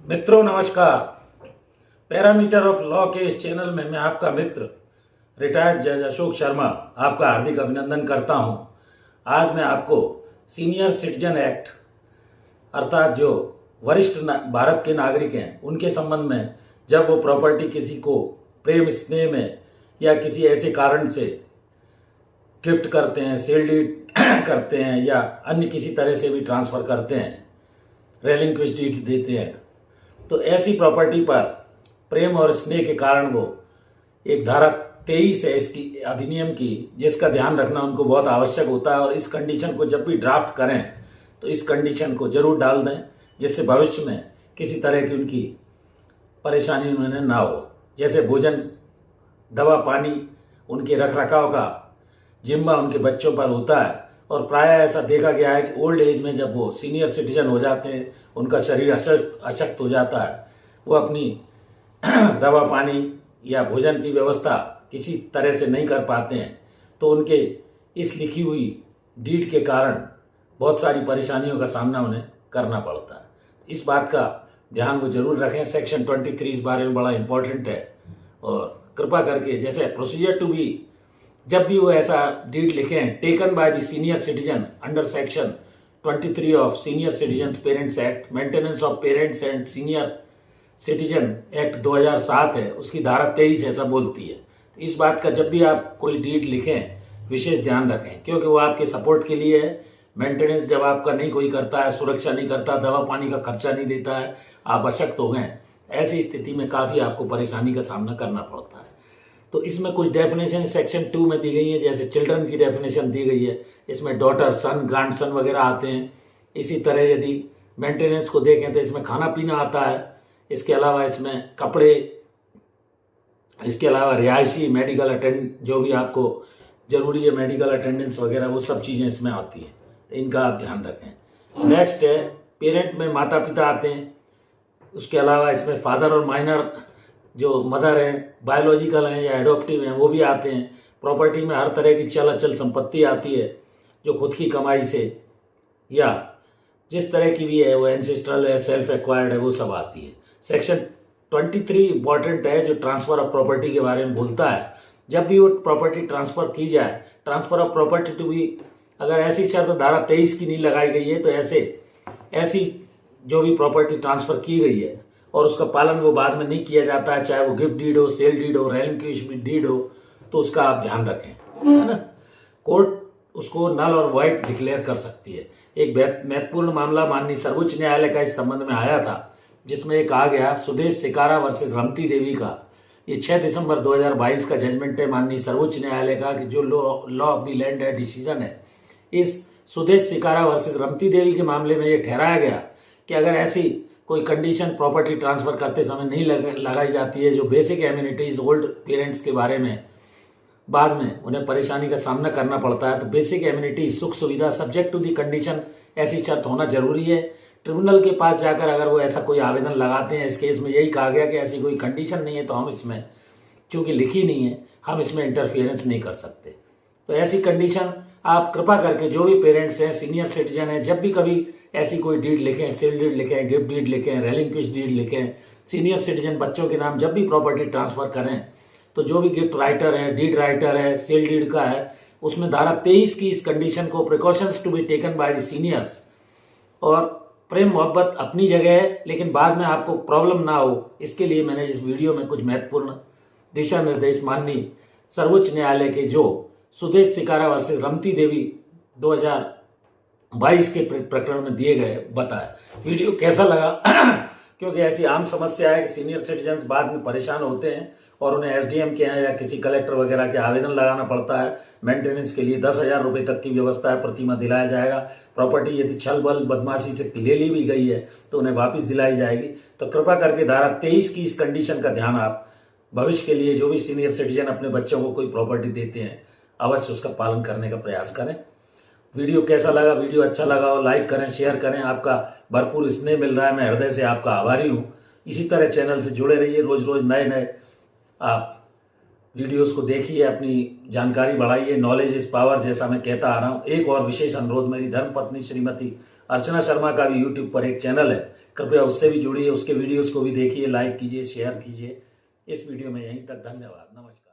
मित्रों नमस्कार। Parameter of law के इस चैनल में मैं आपका मित्र रिटायर्ड जज अशोक शर्मा आपका हार्दिक अभिनंदन करता हूं। आज मैं आपको सीनियर सिटीजन एक्ट अर्थात जो वरिष्ठ भारत के नागरिक हैं उनके संबंध में जब वो प्रॉपर्टी किसी को प्रेम स्नेह में या किसी ऐसे कारण से गिफ्ट करते हैं, सेल डीड करते हैं या अन्य किसी तरह से भी ट्रांसफ़र करते हैं, रेलिंक्विश डीड देते हैं, तो ऐसी प्रॉपर्टी पर प्रेम और स्नेह के कारण वो एक धारा 23 है इसकी अधिनियम की, जिसका ध्यान रखना उनको बहुत आवश्यक होता है। और इस कंडीशन को जब भी ड्राफ्ट करें तो इस कंडीशन को जरूर डाल दें, जिससे भविष्य में किसी तरह की उनकी परेशानी उन्हें ना हो। जैसे भोजन, दवा, पानी, उनके रख रखाव का जिम्मा उनके बच्चों पर होता है। और प्रायः ऐसा देखा गया है कि ओल्ड एज में जब वो सीनियर सिटीजन हो जाते हैं, उनका शरीर अशक्त हो जाता है, वो अपनी दवा पानी या भोजन की व्यवस्था किसी तरह से नहीं कर पाते हैं, तो उनके इस लिखी हुई डीड के कारण बहुत सारी परेशानियों का सामना उन्हें करना पड़ता है। इस बात का ध्यान वो जरूर रखें। सेक्शन 23 इस बारे में बड़ा इंपॉर्टेंट है और कृपा करके जैसे प्रोसीजर टू बी, जब भी वो ऐसा डीड लिखें, taken by the senior citizen under section 23 of senior citizen parents act, maintenance of parents and senior citizen act 2007 है, उसकी धारा 23 ऐसा बोलती है। इस बात का जब भी आप कोई डीड लिखें विशेष ध्यान रखें, क्योंकि वो आपके सपोर्ट के लिए है। मेंटेनेंस जब आपका नहीं कोई करता है, सुरक्षा नहीं करता, दवा पानी का खर्चा नहीं देता है, आप अशक्त हो गए, ऐसी स्थिति में काफ़ी आपको परेशानी का सामना करना पड़ता है। तो इसमें कुछ डेफिनेशन सेक्शन 2 में दी गई है, जैसे चिल्ड्रन की डेफिनेशन दी गई है, इसमें डॉटर, सन, ग्रैंडसन वगैरह आते हैं। इसी तरह यदि मेंटेनेंस को देखें तो इसमें खाना पीना आता है, इसके अलावा इसमें कपड़े, इसके अलावा रिहायशी, मेडिकल अटेंड जो भी आपको जरूरी है, मेडिकल अटेंडेंस वगैरह, वो सब चीज़ें इसमें आती हैं, तो इनका आप ध्यान रखें। नेक्स्ट है पेरेंट में माता पिता आते हैं, उसके अलावा इसमें फादर और माइनर जो मदर हैं, बायोलॉजिकल हैं या एडॉप्टिव हैं, वो भी आते हैं। प्रॉपर्टी में हर तरह की चल अचल संपत्ति आती है जो खुद की कमाई से या जिस तरह की भी है, वो एंसेस्ट्रल है, सेल्फ एक्वायर्ड है, वो सब आती है। सेक्शन 23 इंपॉर्टेंट है जो ट्रांसफर ऑफ प्रॉपर्टी के बारे में बोलता है। जब भी वो प्रॉपर्टी ट्रांसफर की जाए, ट्रांसफर ऑफ प्रॉपर्टी टू भी, अगर ऐसी शर्त धारा 23 की नहीं लगाई गई है तो ऐसी जो भी प्रॉपर्टी ट्रांसफर की गई है और उसका पालन वो बाद में नहीं किया जाता है, चाहे वो गिफ्ट डीड हो, सेल डीड हो, रेलिंक्विश डीड हो, तो उसका आप ध्यान रखें, है ना। कोर्ट उसको नल और वाइड डिक्लेयर कर सकती है। एक महत्वपूर्ण मामला माननीय सर्वोच्च न्यायालय का इस संबंध में आया था, जिसमें एक आ गया सुदेश सिकारा वर्सेस रमती देवी का। ये 6 दिसंबर 2022 का जजमेंट है माननीय सर्वोच्च न्यायालय का कि जो लॉ ऑफ द लैंड है, डिसीजन है। इस सुदेश सिकारा वर्सेस रमती देवी के मामले में ये ठहराया गया कि अगर ऐसी कोई कंडीशन प्रॉपर्टी ट्रांसफर करते समय नहीं लगाई जाती है, जो बेसिक एम्यूनिटीज ओल्ड पेरेंट्स के बारे में बाद में उन्हें परेशानी का सामना करना पड़ता है, तो बेसिक एम्यूनिटीज, सुख सुविधा, सब्जेक्ट टू दी कंडीशन, ऐसी शर्त होना जरूरी है। ट्रिब्यूनल के पास जाकर अगर वो ऐसा कोई आवेदन लगाते हैं, इस केस में यही कहा गया कि ऐसी कोई कंडीशन नहीं है, तो हम इसमें, चूंकि लिखी नहीं है, हम इसमें इंटरफियरेंस नहीं कर सकते। तो ऐसी कंडीशन आप कृपा करके जो भी पेरेंट्स हैं, सीनियर सिटीजन हैं, जब भी कभी ऐसी कोई डीड लिखें, सेल डीड लिखें, गिफ्ट डीड लिखें, रेलिंक्विश डीड लिखें, सीनियर सिटीजन बच्चों के नाम जब भी प्रॉपर्टी ट्रांसफर करें, तो जो भी गिफ्ट राइटर है, डीड राइटर है, सेल डीड का है, उसमें धारा 23 की इस कंडीशन को precautions to be taken by the seniors, और प्रेम मोहब्बत अपनी जगह है, लेकिन बाद में आपको प्रॉब्लम ना हो, इसके लिए मैंने इस वीडियो में कुछ महत्वपूर्ण दिशा निर्देश माननीय सर्वोच्च न्यायालय के जो सुदेश सिकारा वर्सेस रमती देवी 2022 के प्रकरण में दिए गए बताया। वीडियो कैसा लगा क्योंकि ऐसी आम समस्या है कि सीनियर सिटीजन्स बाद में परेशान होते हैं और उन्हें एसडीएम के यहाँ या किसी कलेक्टर वगैरह के आवेदन लगाना पड़ता है। मेंटेनेंस के लिए 10,000 रुपये तक की व्यवस्था है, प्रतिमाह दिलाया जाएगा। प्रॉपर्टी यदि छल बल बदमाशी से ले ली भी गई है तो उन्हें वापस दिलाई जाएगी। तो कृपा करके धारा 23 की इस कंडीशन का ध्यान आप भविष्य के लिए, जो भी सीनियर सिटीजन अपने बच्चों को कोई प्रॉपर्टी देते हैं, अवश्य उसका पालन करने का प्रयास करें। वीडियो कैसा लगा? वीडियो अच्छा लगा हो लाइक करें, शेयर करें। आपका भरपूर स्नेह मिल रहा है, मैं हृदय से आपका आभारी हूँ। इसी तरह चैनल से जुड़े रहिए, रोज रोज नए आप वीडियोस को देखिए, अपनी जानकारी बढ़ाइए। नॉलेज इज पावर, जैसा मैं कहता आ रहा हूँ। एक और विशेष अनुरोध, मेरी धर्मपत्नी श्रीमती अर्चना शर्मा का भी यूट्यूब पर एक चैनल है, कृपया उससे भी जुड़िए, उसके वीडियोस को भी देखिए, लाइक कीजिए, शेयर कीजिए। इस वीडियो में यहीं तक, धन्यवाद, नमस्कार।